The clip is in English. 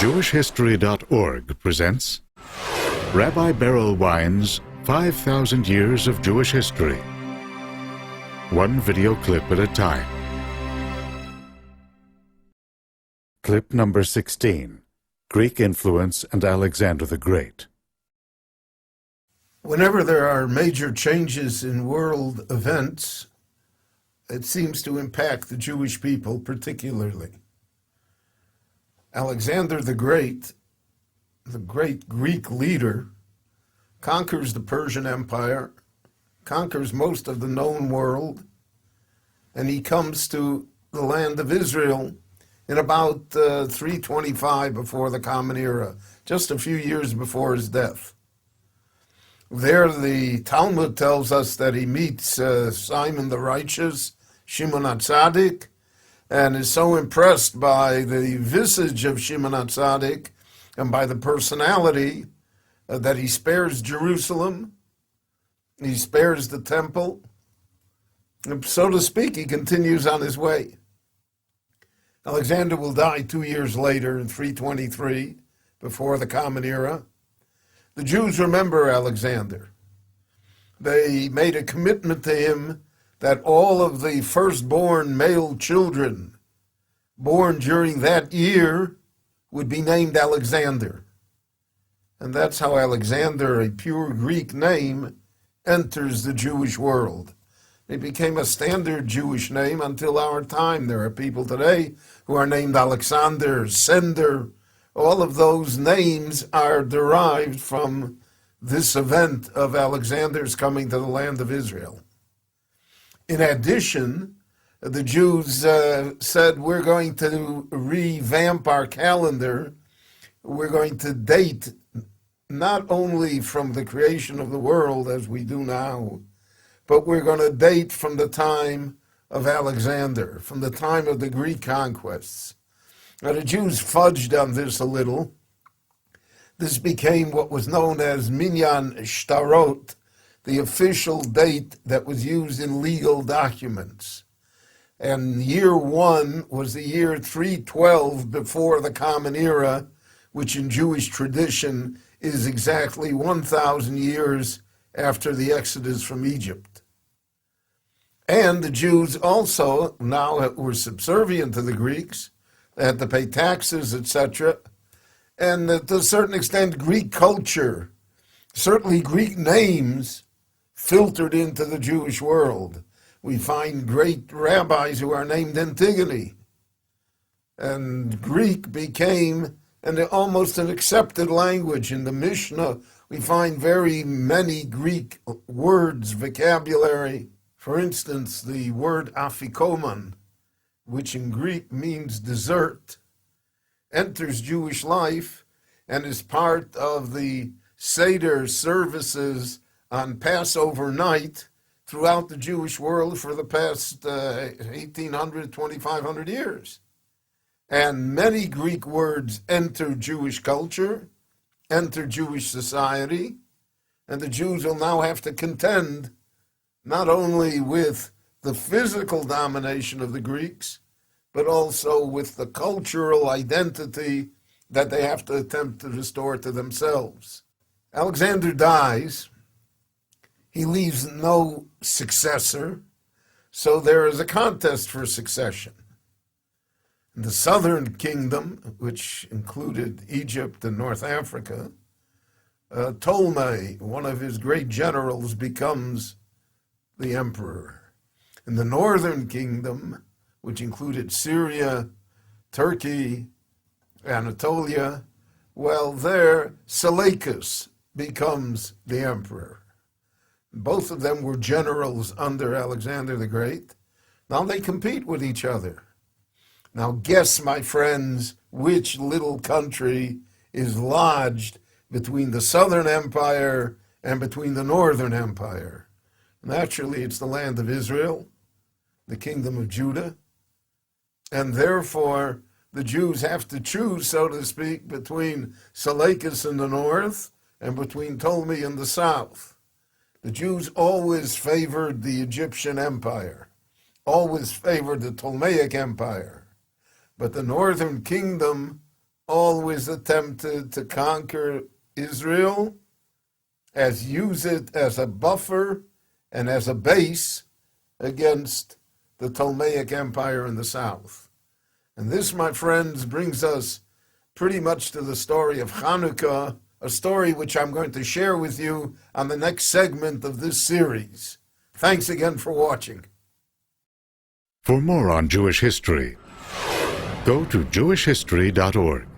JewishHistory.org presents Rabbi Berel Wein's 5,000 Years of Jewish History. One video clip at a time. Clip number 16. Greek Influence and Alexander the Great. Whenever there are major changes in world events, it seems to impact the Jewish people particularly. Alexander the great Greek leader, conquers the Persian Empire, conquers most of the known world, and he comes to the land of Israel in about 325 before the Common Era, just a few years before his death. There the Talmud tells us that he meets Simon the Righteous, Shimon HaTzadik, and is so impressed by the visage of Shimon HaTzadik and by the personality that he spares Jerusalem, he spares the temple, and so to speak, he continues on his way. Alexander will die 2 years later in 323, before the Common Era. The Jews remember Alexander. They made a commitment to him that all of the firstborn male children born during that year would be named Alexander. And that's how Alexander, a pure Greek name, enters the Jewish world. It became a standard Jewish name until our time. There are people today who are named Alexander, Sender. All of those names are derived from this event of Alexander's coming to the land of Israel. In addition, the Jews said, we're going to revamp our calendar. We're going to date not only from the creation of the world as we do now, but we're going to date from the time of Alexander, from the time of the Greek conquests. Now the Jews fudged on this a little. This became what was known as Minyan Shtarot, the official date that was used in legal documents. And year one was the year 312 before the Common Era, which in Jewish tradition is exactly 1,000 years after the Exodus from Egypt. And the Jews also now were subservient to the Greeks. They had to pay taxes, etc. And to a certain extent, Greek culture, certainly Greek names, filtered into the Jewish world. We find great rabbis who are named Antigone. And Greek became almost an accepted language. In the Mishnah, we find very many Greek words, vocabulary. For instance, the word afikoman, which in Greek means dessert, enters Jewish life and is part of the Seder services on Passover night throughout the Jewish world for the past 1,800, 2,500 years. And many Greek words enter Jewish culture, enter Jewish society, and the Jews will now have to contend not only with the physical domination of the Greeks, but also with the cultural identity that they have to attempt to restore to themselves. Alexander dies. He leaves no successor, so there is a contest for succession. In the southern kingdom, which included Egypt and North Africa, Ptolemy, one of his great generals, becomes the emperor. In the northern kingdom, which included Syria, Turkey, Anatolia, well, there Seleucus becomes the emperor. Both of them were generals under Alexander the Great. Now they compete with each other. Now guess, my friends, which little country is lodged between the Southern Empire and between the Northern Empire. Naturally, it's the land of Israel, the kingdom of Judah, and therefore the Jews have to choose, so to speak, between Seleucus in the north and between Ptolemy in the south. The Jews always favored the Egyptian Empire, always favored the Ptolemaic Empire. But the northern kingdom always attempted to conquer Israel, use it as a buffer and as a base against the Ptolemaic Empire in the south. And this, my friends, brings us pretty much to the story of Hanukkah, a story which I'm going to share with you on the next segment of this series. Thanks again for watching. For more on Jewish history, go to jewishhistory.org.